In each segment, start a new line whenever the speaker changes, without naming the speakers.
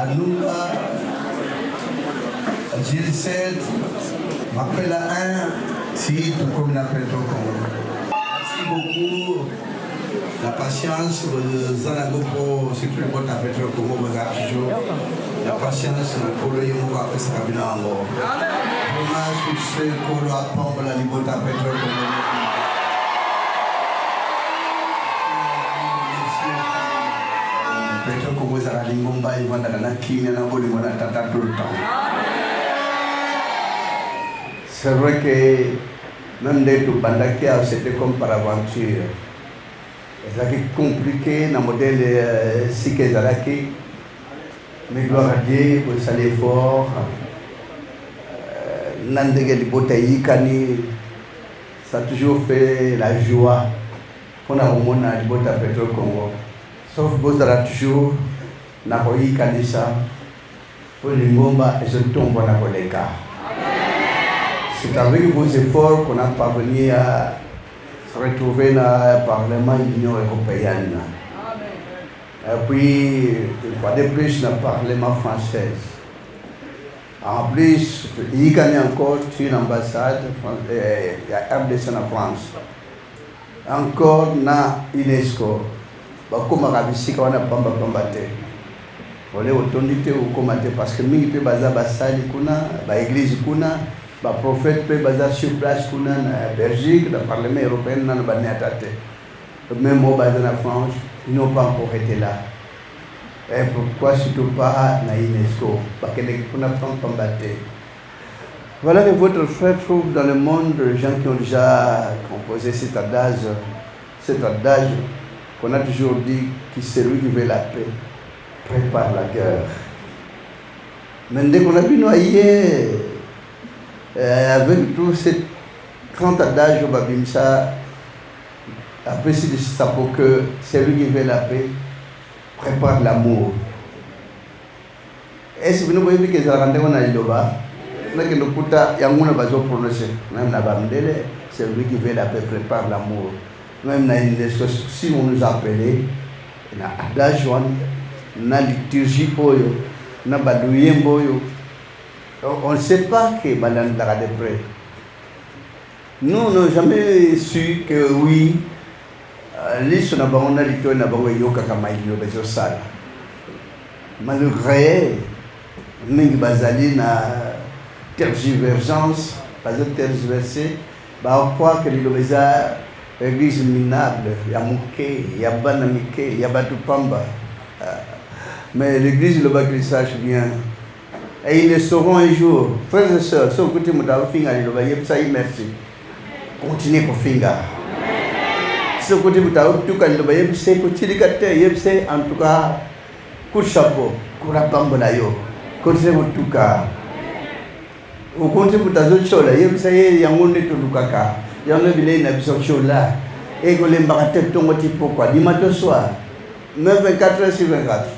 Anunga, Gilles 7, m'appelle à 1, si tout comme l'appelle au Congo. Merci beaucoup. La patience, Zanagopo, c'est tout le monde appelle au Congo, regarde toujours. La patience, pour le Yémo, après ça, Kabila en gros. Vraiment, succès pour le Apambo, la Libo, appelle au Congo. Petro Congo, ça va l'Ingomba, ils vont dans la Kenya, dans le monde, tout le temps. C'est vrai que même dès tout Bandakia, c'était comme par aventure. C'est compliqué dans le modèle Sike Zalaki. Mais gloire à Dieu, vous savez fort. Nandege Libotaï Kani, ça a toujours fait la joie. On a au monde à Libota Petro Congo. Sauf que vous avez toujours Nakoyi Kanisa pour les Ngomba et je tombe dans le cas. C'est avec vos efforts qu'on a parvenu à se retrouver dans le Parlement de l'Union européenne. Et puis, une fois de plus, dans le Parlement français. En plus, il y a encore une ambassade, il y a RDC en France. Encore dans l'UNESCO. Comme Arabique, on a pamba te. On est autorité ou comment parce que mingi pe baza basali kuna, ba église kuna, ba prophète pe baza sur place kuna na Belgique, dans le Parlement européen na baniatate. Même au bas de la France, ils n'ont pas encore été là. Et pourquoi surtout pas na UNESCO, parce que les kuna pamba te. Voilà que votre frère trouve dans le monde des gens qui ont déjà composé cet adage qu'on a toujours dit que celui qui veut la paix prépare la guerre. Mais dès qu'on a vu noyer avec tous ces 30 adages au Babimsa, après c'est ça pour que celui qui veut la paix prépare l'amour. Est-ce que vous voyez que ça rendez on a eu là-bas? On a que nous puta yanguna bazo prononcer. Même la bamdele, celui qui veut la paix prépare l'amour. Même dans si on nous appelait, na adage na liturgie oyo, na baduyembo oyo, on ne sait pas que Madame Dara de près. Nous n'avons jamais su que oui, l'issue n'a pas on a liturgie n'a pas yoka kamaïlo bezo sala. Malgré mingi bazali na tergiversance, pas de tergiverser, bah on croit que l'ilobeza église minable, il y a Mouké, il y a Banamike, il y a Batupamba. Mais l'église, le bas qu'ils sachent bien. Et ils le sauront un jour. Frères et sœurs, si vous écoutez mon finga, il va y avoir ça, merci. Continuez pour finga. Si vous écoutez mon tout cas, il va y avoir ça, continuez en tout cas, coup de chapeau, coup de pamba yo. Continuez pour tout cas. Vous continuez pour ta zone chola, il y a ça, il y a un monde de tout le caca. Il y a un billet na biso là et que les mbakate tongo ti pourquoi dimanche soir même 24 heures sur 24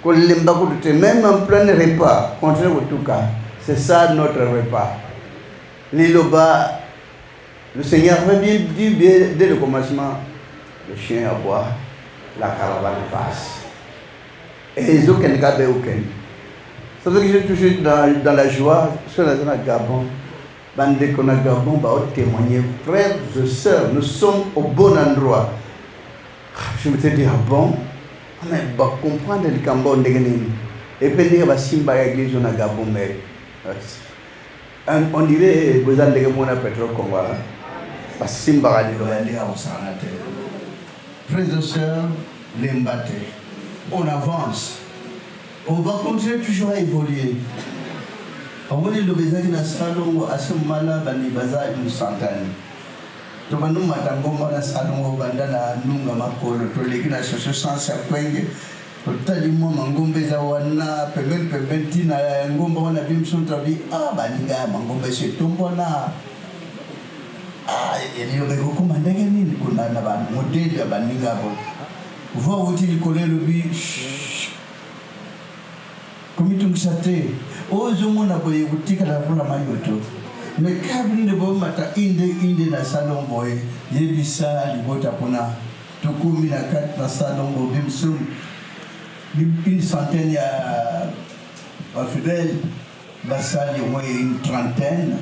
que les mbakute même en plein repas contre en tout cas c'est ça notre repas l'iloba le Seigneur avait bien dit dès le commencement le chien aboie la caravane passe et les autres ne gardent aucun ça veut dire que je suis toujours dans la joie sur la zone Gabon. Bande qu'on a Gabon va témoigner, frères et sœurs, nous sommes au bon endroit. Je me suis dit, ah bon, on va comprendre le Cambon de Guinée. Et puis, il y a Simba église au Gabon, mais on dirait, vous avez des gens à Petro Congo. Simba a dit, frères et sœurs, les mbatte, on avance. On va continuer toujours à évoluer. On va dire que les gens qui salon à ce moment-là, ils vont une centaine. Tout le monde a un salon bandana nunga makolo. Tout les gens qui sont sans sapenge. Totalement mangombe zawana pemben tina ngomba wana bimson travi baninga mangombe se tombona eliyo beko komandenge nini kuna na ba modeli ya baninga bo. Voir où il connaît le bi. Comme tu me sais, aux hommes n'a pas eu de la pour la maillot. Mais cabine de bon matin, inde na salon boy, yebisa, libota pona, tukumi na kat na salon bo bimsum. une centaine de fidèles, il y a au moins une trentaine.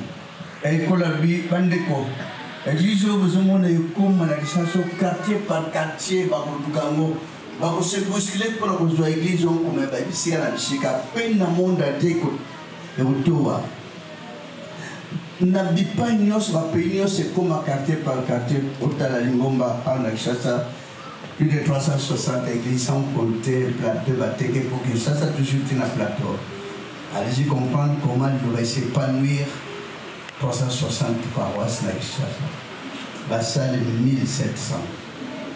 Et quand la vie, bandeko, l'église vous monde comme quartier par quartier, bako se bousculer pour la église comme ici à la Chica, peine na monde à déco et au toa. N'habite pas une pays, c'est comme un quartier par quartier, au Talalingomba, en Achassa, plus de 360 églises sans compter plateau, Batéké, pour que ça toujours un plateau. Allez-y comprendre comment il devrait s'épanouir 360 paroisses, la salle 1700.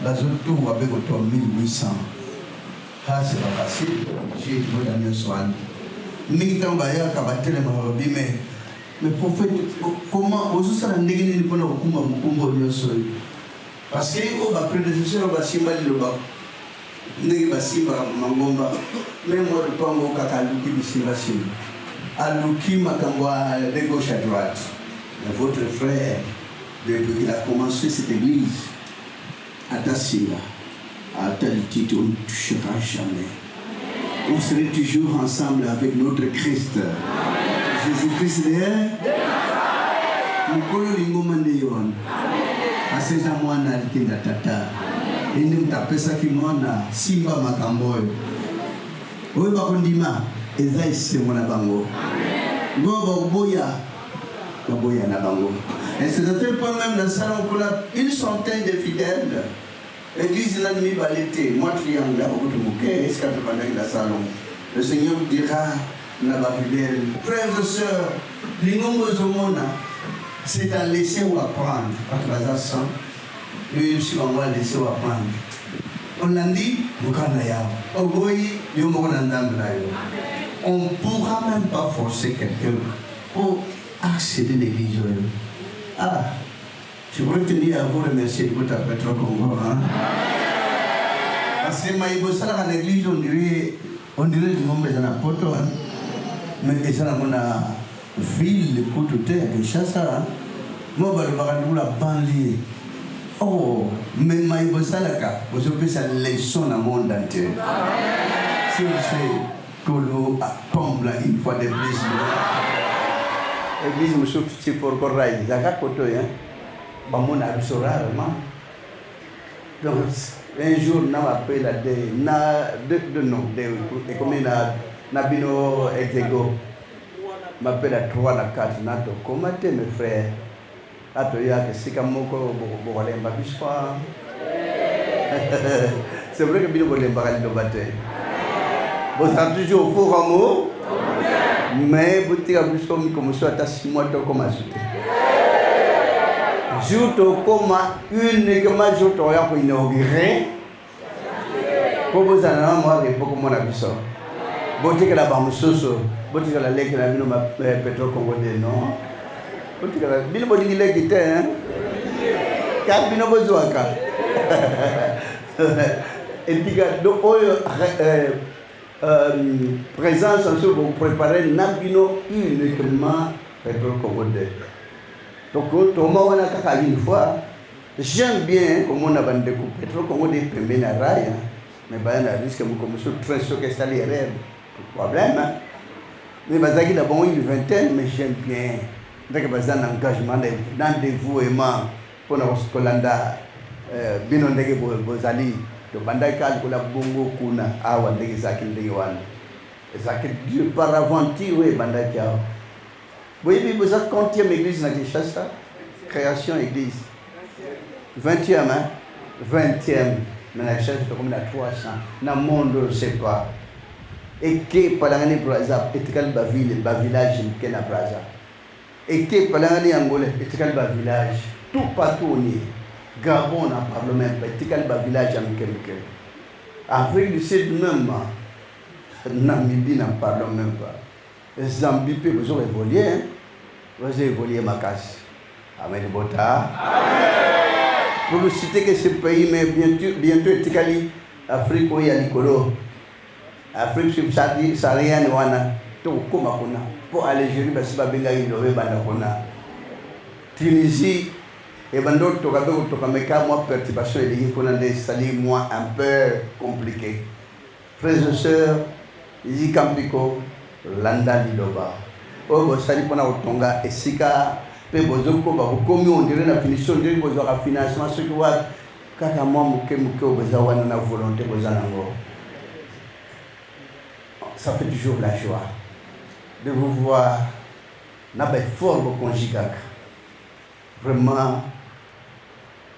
La zone tour avec autour 1800. Ah, c'est pas facile. J'ai dit, bon, dans le soin. Mais quand on va y aller, mais prophète, comment on se rend négligé pour nous parce que on va prédécesseur va simbaler le bas. Négligé va simba mangomba. Même moi le pango kakaluki bisimba sim. Aluki makangwa de gauche à droite. Votre frère, depuis qu'il a commencé cette église, à Tassila, à tel titre, on ne touchera jamais. On serait toujours ensemble avec notre Christ. Jésus-Christ est mukolo lingo mandeyon aseza mwana likinda tata indi mtapesa kimona simba makamboyo oyo bakondima eza isemo na bango ngo baboya na bango. Et c'est à tel point même dans salon qu'on a une centaine de fidèles. L'église n'a mis balité, moi triangle là beaucoup de bouquets, est-ce qu'elle pendant la salon le Seigneur dira frères et sœurs, les nombreux au monde, c'est à laisser ou apprendre. Et aussi, on va laisser ou apprendre. On l'a dit, on ne pourra même pas forcer quelqu'un pour accéder à l'église. Ah, je voudrais tenir à vous remercier pour ta Petro Congo. Parce que à l'église, on dirait du nombre de apôtres. Mais ça, on a ville, côté à Kinshasa. Moi, je la banlieue. Oh, mais Maïbo Salaka, vous avez sa leçon dans le monde entier. Si vous savez que l'eau tombe une fois de plus. L'église me souffle si pour Corail, Zaka Kotoy, Bamon a vu rarement. Donc, un jour, on a appelé la de nom, et comme il a. Nabino Exego m'appelle à 3 la 4 nato comment t'es mes frères atoya que c'est comme moko bolemba bispa c'est vrai que bino bolemba kali do baté vous êtes toujours au faux amour mais vous tirez bispa comme ça ta 6 mois to comme ajouter jour to comme uniquement jour to ya pour inaugurer pour vous en avoir pour comment on a vu ça. Botique la Bamusoso, botique la lake la Bino Petro Congo de non. Botique la Bino Botique la Guité, hein? Car Bino Bozoaka. Et puis, donc, présence en ce pour préparer Nabino uniquement Petro Congo de. Donc, Thomas, on a qu'à une fois. J'aime bien comme on a découpé Petro Congo de Pemena Raya, mais il y a un risque comme ça, très sûr que ça l'est. Problème, hein? Mais Bazaki la bon une vingtaine, mais j'aime bien. Donc Bazan engagement dans dévouement pour nos Kolanda, Binondege Bozali, de Bandaka pour la Bongo Kuna, Awa de Zaki de Yohan. Zaki Dieu par aventure, oui, Bandaka. Oui, vous avez combien d'églises dans Kinshasa? Création église. 20e, hein? 20e. Mais la Kinshasa, c'est comme la 300. Dans le monde, je ne sais pas. Et que pendant l'année Braza, et que village qui est à Braza. Et que pendant l'année Angola, et que village, tout partout on est. Gabon n'en parle même pas, et que village en Kemke. Afrique du Sud même, Namibie n'en parle même pas. Zambie, vous aurez évolué, vous avez évolué ma casse. Amen Bota. Pour vous citer que ce pays, mais bientôt, et que l'Afrique, où il y a l'Icolo. Afrique subsaharienne wana to koma kuna pour Algérie basi babenga ilowe banda kuna Tunisie et bando to kabe to kameka moi perturbation et kuna des sali moi un peu compliqué frères et sœurs, ici Kampiko, Landa Lidoba. Oh, vous savez qu'on a autonga et sika, pe bozoko ba komi on dirait la finition, on dirait besoin de financement, ce qui va kaka moi muke besoin na volonté besoin nango. Ça fait toujours la joie de vous voir na ba fort conjugal. Vraiment,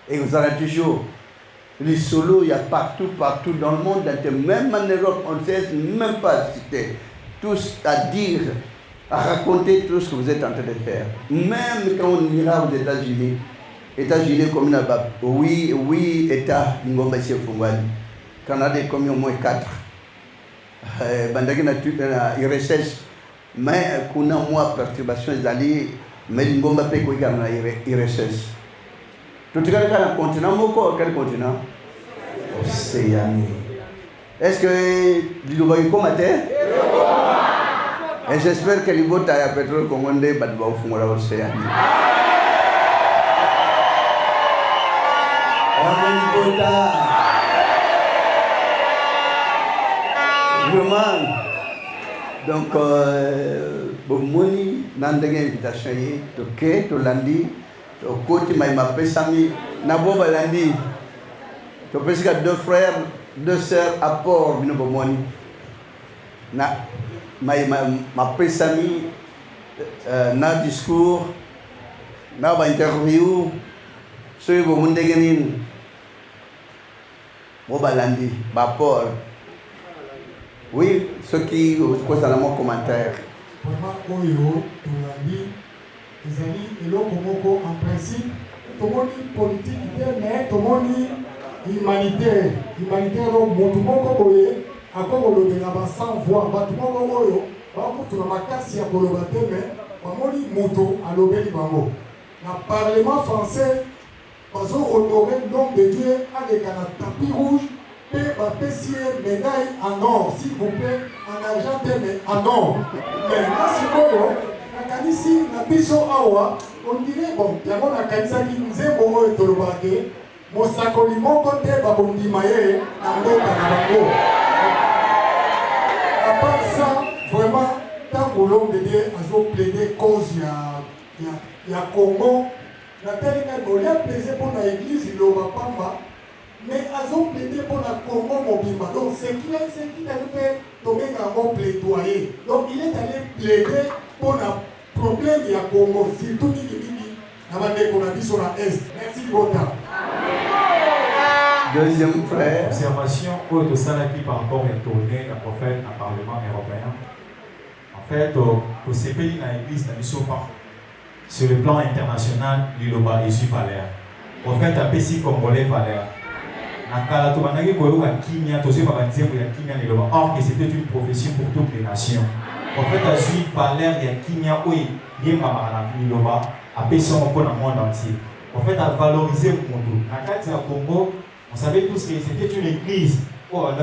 et vous avez toujours les solos, il y a partout dans le monde, même en Europe, on ne sait même pas citer, tous à dire, à raconter tout ce que vous êtes en train de faire. Même quand on ira aux États-Unis comme là-bas, oui, État, Canada comme au moins 4. Il recherche, mais qu'on a moins perturbation, mais il recherche. Tout le monde a un continent, quel continent? Océanie. Est-ce que l'Iloba est comme à terre? Et j'espère que l'Iloba a pétrole comme on dit, mais il va fondre l'Océanie. Vraiment. Donc, Bomoni, Nandega invitation, to Landi. Au côté, il m'a appelé Sami, Nabo Balandi. Tu peux dire 2 frères, 2 sœurs à Port, Binobomoni. M'a appelé Sami, na discours, na interview, ceux qui vont me Balandi, Port. Oui, ceux qui posent dans mon commentaire.
Vraiment, Oyo, Tolandi. Les amis, et là, en principe, tout le monde politique, mais tout le monde humanitaire. Humanitaire, tout le monde a encore le sans voix, tout le monde a cassé à Colobate, mais tout moto à l'obéli bango. Dans le Parlement français, parce qu'on honorait le nom de Dieu avec un tapis rouge, et une médaille en or, s'il vous plaît, en argent, mais en or. Mais merci beaucoup. Ici, na biso awa, on dirait bon, il y a mon akanisa qui nous aime au moins tolobake, mosakoli moko te bakondima ye na mboka na bango. À part ça, vraiment, tant que l'homme de Dieu a plaidé cause ya Congo, na telle qu'il a plaisé pour l'église Loba Pamba, mais a plaidé pour la Congo Mobimba. Donc c'est qui a fait tomber dans mon plaidoyer. Donc il est allé plaider pour la problème il y a Congo, surtout dans la Est. Merci beaucoup.
Deuxième frère.
Observation de Salaki par rapport à tourner le prophète au Parlement européen. En fait, au CPI, dans l'église, sur le plan international, l'Iloba est Valère. Le prophète a péci congolais Valère. Or que c'était une prophétie pour toutes les nations. Le prophète a su Valère et Kimia Liloba a péci pour le monde entier. Le prophète a valorisé le monde. Dans le Congo, on savait tous que c'était une église où on a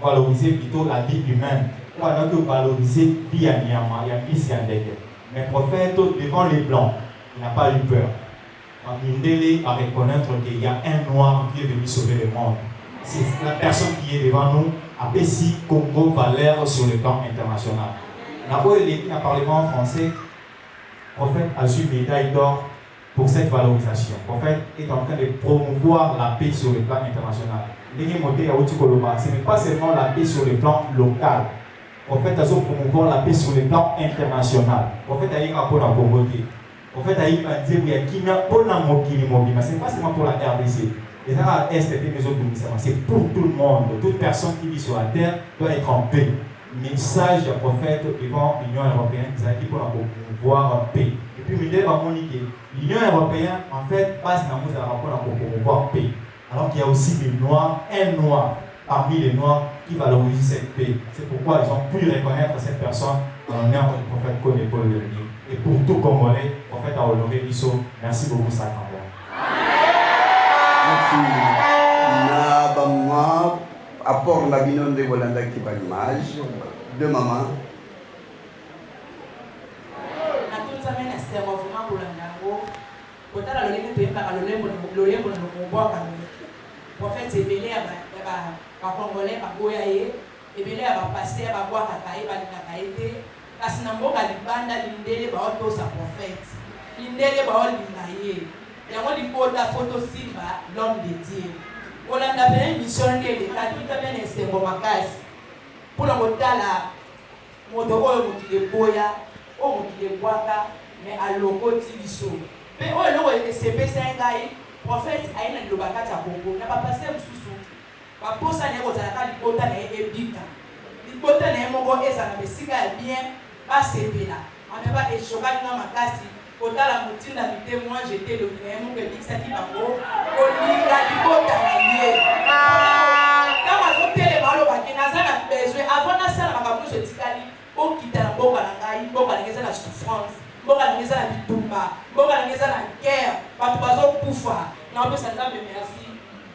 valorisé plutôt la vie humaine, où on a valorisé la vie à Niama, mais le prophète, devant les blancs, il n'a pas eu peur. Mindele à reconnaître qu'il y a un noir qui est venu sauver le monde. C'est la personne qui est devant nous, à Pessi, Congo, Valère sur le plan international. Dans le Parlement français, le prophète a su médaille d'or pour cette valorisation. Le prophète est en train de promouvoir la paix sur le plan international. Ce n'est pas seulement la paix sur le plan local. Le prophète a su promouvoir la paix sur le plan international. Le prophète a eu un rapport dans Congo. En fait, il a dit qu'il y a qui n'a pas la mobile, c'est pas seulement pour la RDC. Les Arabes Est et les autres, c'est pour tout le monde. Toute personne qui vit sur la terre doit être en paix. Message du prophète devant l'Union européenne, qui a dit pour pouvoir en paix. Et puis, l'Union européenne, en fait, passe dans le rapport pour pouvoir paix. Alors qu'il y a aussi des Noirs, un Noir parmi les Noirs qui valorisent cette paix. C'est pourquoi ils ont pu reconnaître cette personne en l'honneur du prophète Koné Paul de l'Union. Et pour tout Congolais, le prophète a honoré Bissot. Merci beaucoup, Sakamba.
Merci. Maman, apport la binon de Bolanda qui va l'image de maman.
Prophète c'est belé à Congolais, à Boyaye, ebele ya bapaster babwakaka ye balingaka ye te kasi na mboka libanda lindele baotosa prophète lindele baolinga ye yango libota foto simba l'homme de Dieu kolanda pene mission nde elekaki ta pene esengo makasi mpona kotala moto oyo mokili eboya oyo mokili ebwaka me alokoti biso mpe oyo eloko esepesa ngai prophète aye na liloba kati ya Kongo na bapaster mosusu baposa na ye kozalaka libota na ye ebika libota na ye moko ezala na besika ya bien basepela ame baeshokaki na makasi kotala motinda mitemoi jete elobi na ye moko ebikisaki bango kolinga libota na ye kama azotelema alobaki naza na besoin avant nasala makambo nyonso etikali okita na mboka na ngai mboka na ngai eza na souffrance mboka na ngai eza na bitumba mboka na ngai eza na guerre bato bazokufa na opesa nzambe merci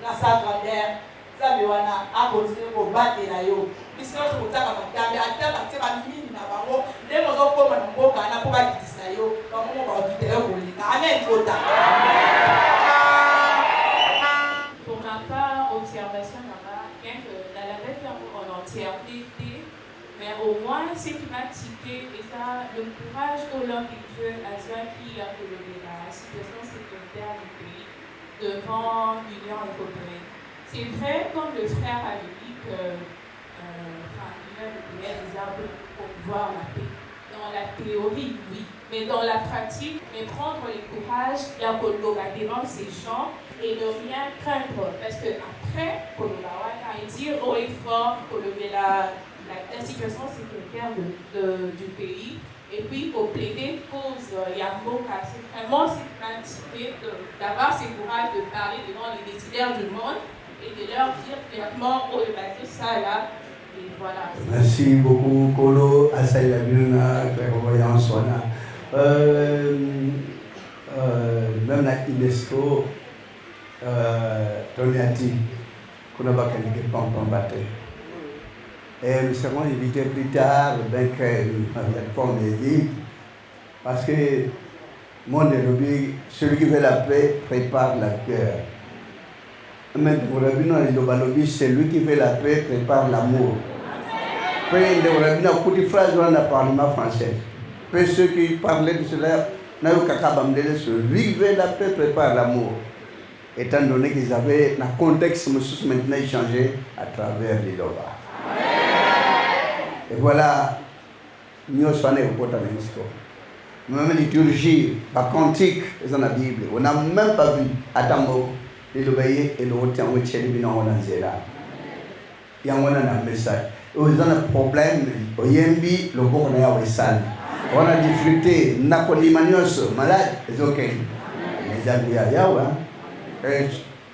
na sa grandeur nzambe wana akontinue kobatela yo bisika nyonso kotaka makambe ata batie bamini na bango ndenge ozokoma na mboka wana mpo bakitisa yo bango mo bakokitela yo koleka amen kota.
Pour ma part, observation là-bas, bien que dans la lettre en entièreté, mais au moins ce qui m'a tiqué, et ça, le courage que l'homme de Dieu a qui a relevé la situation sécuritaire du pays devant l'Union européenne. C'est vrai, comme le frère avait dit, que l'Union européenne les a pour pouvoir la paix. Dans la théorie, oui, mais dans la pratique, mais prendre le courage devant ces gens et ne rien craindre. Parce que après, pour dire haut et fort pour lever la situation sécuritaire du pays, et puis pour plaider cause Yamboka, c'est vraiment cette quantité d'avoir ce courage de parler devant les décideurs du monde et de leur dire clairement, oh, c'est ça là. Et voilà.
Merci beaucoup, Kolo, Asaïla Biruna, clairvoyance, même la UNESCO, Toniati, qu'on a pas qu'à Pampambate. Et nous serons invités plus tard, bien que la forme dit, parce que mon dérobi, celui qui veut la paix prépare la guerre. Mais pour le Balobi, celui qui veut la paix prépare l'amour. Puis le rabbin a beaucoup de phrases dans le parlement français. Puis ceux qui parlaient de cela, celui qui veut la paix prépare l'amour. Étant donné qu'ils avaient un contexte maintenant changé à travers les Loba. Et voilà, nous sommes au même la liturgie, la cantique, c'est dans la Bible. On n'a même pas vu Adamo, les Lobaye et le Rotian, où il y a un zéla. Il y a un message. On a un problème, au Yembi, le bon on est à Wessal. On a difficulté, Napoli Manios, malade, c'est ok. Mais il y a Yawa.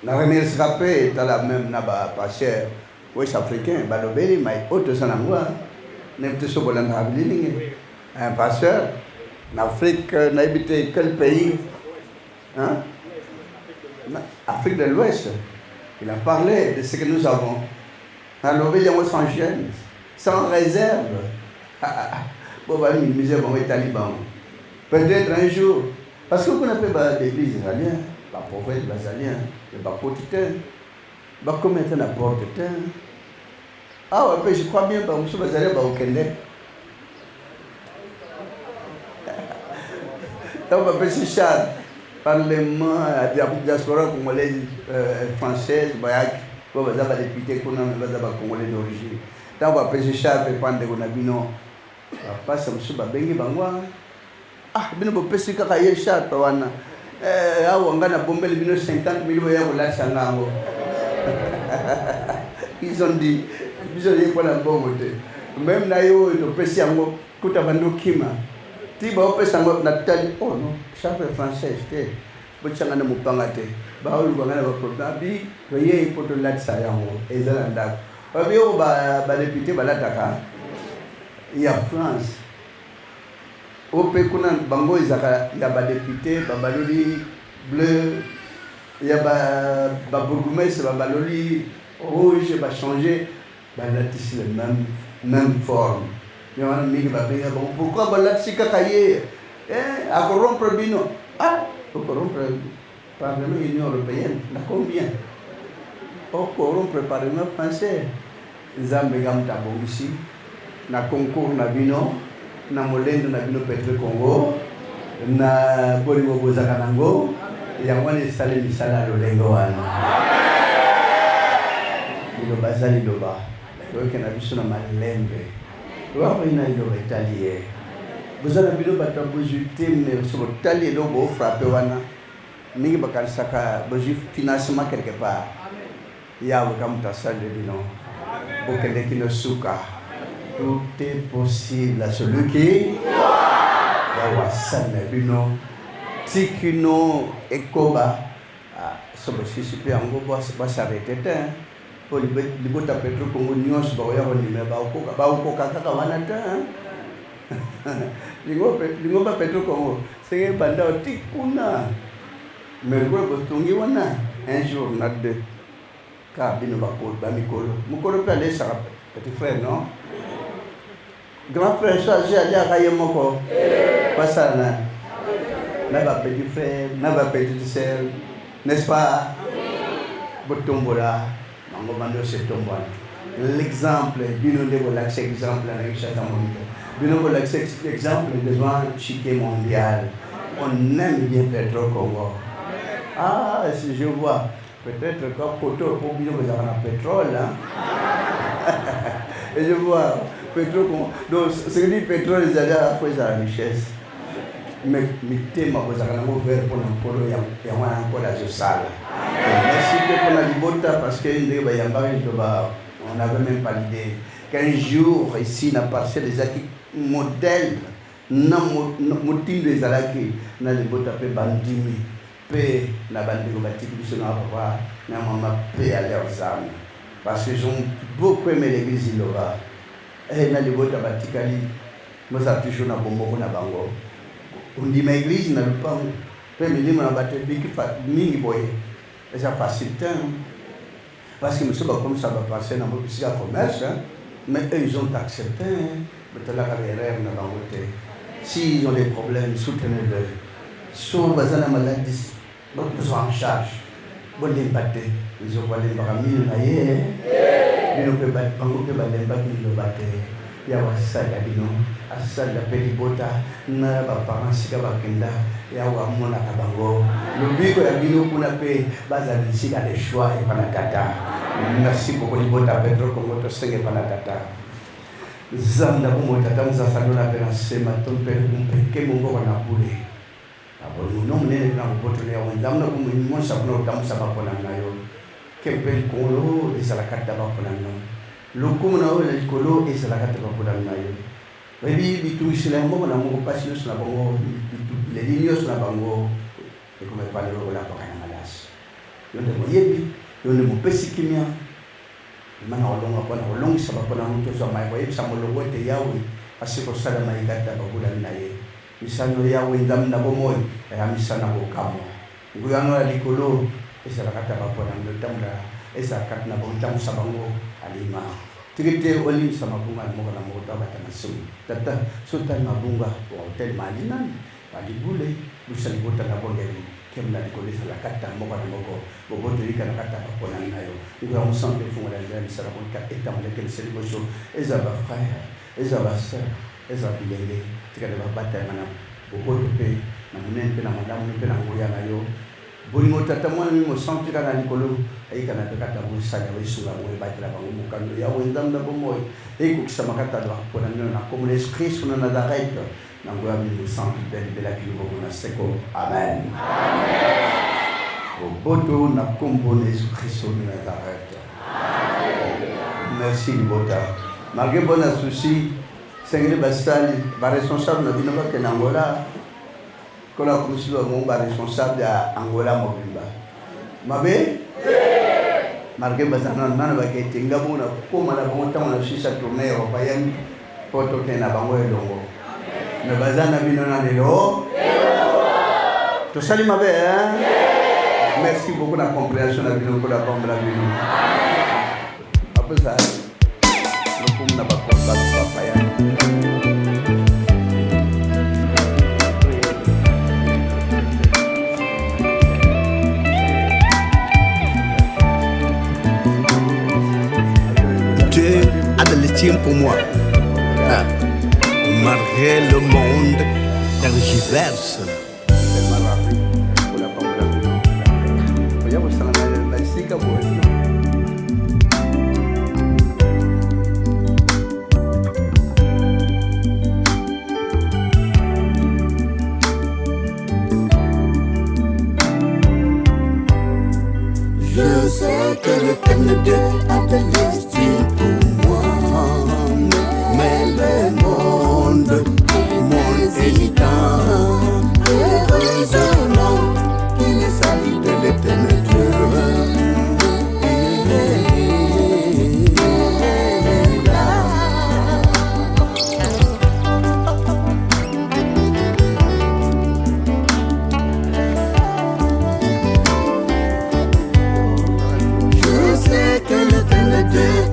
La remercie rappelée, tu as la même naba pas cher. Ouest africain, Balobeli, mais autre sanangwa. N'importe quoi dans la ville. Un pasteur, en Afrique, n'a habité quel pays? Hein? Afrique de l'Ouest. Il a parlé de ce que nous avons. Alors, il y a sans gêne, sans réserve. Bon, bah, il me disait, bon, les talibans. Peut-être un jour, parce que vous connaissez pas l'église israélienne, la prophète israélienne, le bapotitain, bah, comment est-ce la porte? Ah ouais, je crois bien, bah, vous allez au Kenya. Donc, on peut se charger parlement, la diaspora congolaise, française, bon, vous avez député qu'on a, vous avez congolais d'origine. Donc, on peut se charger pendant que nous avons pas ça, monsieur Babengi Bangwa. Ah, bien, on peut se carrer chat, wana. Ah, on a bombé les 50 000 euros là, ça n'a ils ont dit, ils ont dit pour la bombe. Même là, ils ont passé un mot, tout à l'heure, Kima. Si vous avez un mot, Nathalie, oh non, chaque français, c'était. Vous avez un mot, Pangate. Bah, vous avez un mot, Nabi, voyez, il faut te l'aider ça, et ils ont un dac. Vous avez un député, il y a France. Au Pékounan, Bango, il y a un député, Babaloli, bleu, il y a un bourgmestre, Babaloli, rouge, va changer, la même forme. Il y a un ami qui va dire, pourquoi Balatsi Kakaye à corrompre Bino? Ah, pour corrompre le Parlement de l'Union européenne, il y a combien? Pour corrompre le Parlement français, nzambe ngamtabongisi na concours na bino na molendo na bino Petre Congo na bolingo bozaka nango yango esali misala lolengo wana liloba za liloba toyoke na biso na malembe toyakoyina liloba etali ye boza na bino bato bozwi te me so botali eloko bofrape wana mingi bakanisaka bozwi financement quelque part yawe kamutu asali bino bokende kino suka. Tout est possible à celui qui yawe asali bino tikino ekoba so bosisi mpe yango basarete te po libota Petre Congo nyonso bakoya konima baokoka kaka wana te lingo ba Petre Congo senge banda oti kuna mergo botongi wana un jour na deux ka bino bamikolo mokolo mpe alesaka petit frère non grand frère so azi ali aka ye moko basala na ba petit frère na ba petite sœur n'est-ce pas botombola nango mando se tombola l'exemple bino ndeko l'accès exemple na richesse mondiale bino l'accès exemple devant chiquet mondial on aime bien Petre Congo. Ah si je vois peut-être que poto pour bino que ça na pétrole hein? Et je vois Petre Congo donc ce que dit pétrole ils allaient à fois la richesse mais mitema kozaka nango vers pour nampolo ya wana encore la sala. Merci pour la libota parce que ndenge bayambaki toba on n'avait même pas l'idée qu'un jour ici na parcelle des acquis modèle na motindo ezalaki na libota pe bandimi pe na bandeko batiki biso na papa na mama pe à leurs âmes parce qu'ils ont beaucoup aimé l'église Iloba et na libota batikali mosa toujours na bomboko na bango undima église na lupango pe milimo na bato biki mingi boye eza facile parce que nous sommes comme ça va passer dans notre petit commerce mais eux ils ont accepté mais la carrière na bango te si ils ont des problèmes soutenez-le sur bazana maladie donc besoin en charge bon l'impaté ils ont parlé par mille na ye bino pe ba bango pe ba lemba ki lo baté ya wasala bino asala pe libota na ba parents sika bakenda ya wa mona ka bango lobiko ya bino kuna pe bazali sika de choix et pana tata merci beaucoup libota Petre Congo to senge pana tata zanda ko mo tata musa salona pe na sema to pe ke mungo kana kule abo no mnene na boto ya wenda mna ko mo sa no tamusa ba pona nayo ke pe ko isala kata ba pona no lokumu na ole likolo ezala kata bakula nayo bebi bitumisila ngo na ngo passion na bango les lignes na bango e comme pas le rola pa kana malas yonde mo yebi yonde mo pesikimia mana olonga pona olonga sabapona mtu so mai boye samolo wote yawe asiko sala mai kata bakula naye misano yawe ndam na bomoy ya misana ko kamo nguyano ya likolo ezala kata bakona ndotamla esa katna bontam sabango alima tigite olim sama bunga mo na mo ta masu tata sultan mabunga hotel malina badibule busali bota na bonge kemna dikolisa la kata mo na moko boboto yika na kata bakona nayo ngwa musambe funga la ndani sala bonka etam le kel seli boso eza ba frère eza ba sœur eza bilenge tikale ba bata mana boboto pe na munene pe na madamu pe na ngoya nayo bolingo tata mwana mi mo santi kana likolo aika na kata mo sanya wesuga mo batela bango mukando ya wendam na bomoy eko kisama kata do pona na comme l'esprit sur na Nazareth na ngoya mi mo santi bela kilo na seko amen boboto na kombo na Jésus-Christ sur Nazareth merci libota malgré bon souci sengeli basali ba responsable na bino ba kenangola kola kumusilo mo ba responsable ya Angola mobimba mabe marke bazana nana ba ke tinga bona ko mala bon temps na sisa tourner au bayam poto tena bango elongo me bazana bino na lelo to sali mabe merci beaucoup na compréhension na bino ko la kombla bino apesa lokum na ba ko ba papaya
Tu pour moi. Ah. Malgré le monde tergiverse.
Je sais que le thème de a de l'estime pour moi, mais le monde hésitant. Heureusement qu'il est sali de l'éternel Dieu. Je sais que le thème de Dieu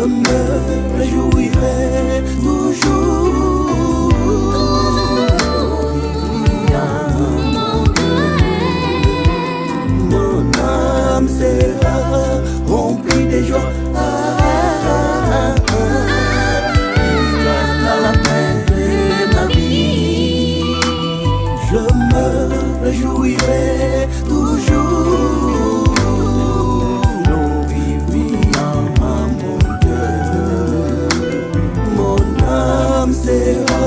me réjouirai toujours. Mon âme sera remplie de joie. Jusqu'à la fin de ma vie, je me réjouirai toujours. Glorifiant mon Dieu, mon âme sera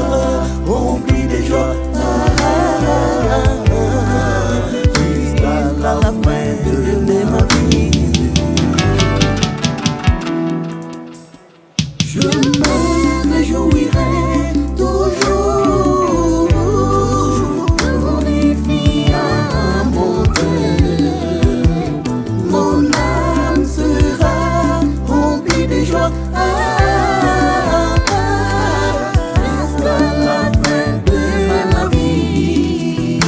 remplie de joie. Jusqu'à la fin de ma vie, je me réjouirai toujours. Glorifiant mon Dieu, mon âme sera remplie de joie. Jusqu'à la fin de ma vie,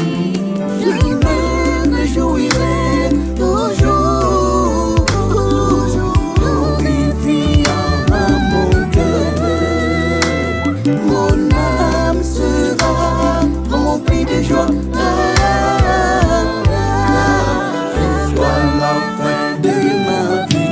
je me réjouirai toujours. Glorifiant mon Dieu, mon âme sera remplie de joie. Jusqu'à la fin de ma vie.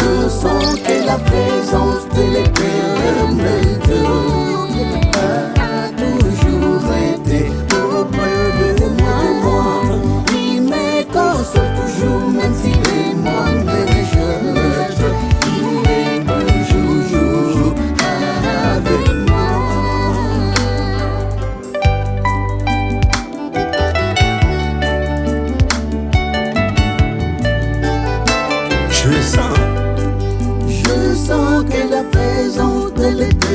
Je sens que la présence de l'Éternel a toujours été auprès de moi. Il me console toujours, même si les mots me rejettent. Il est toujours avec moi. Je sens que la présence de l'Éternel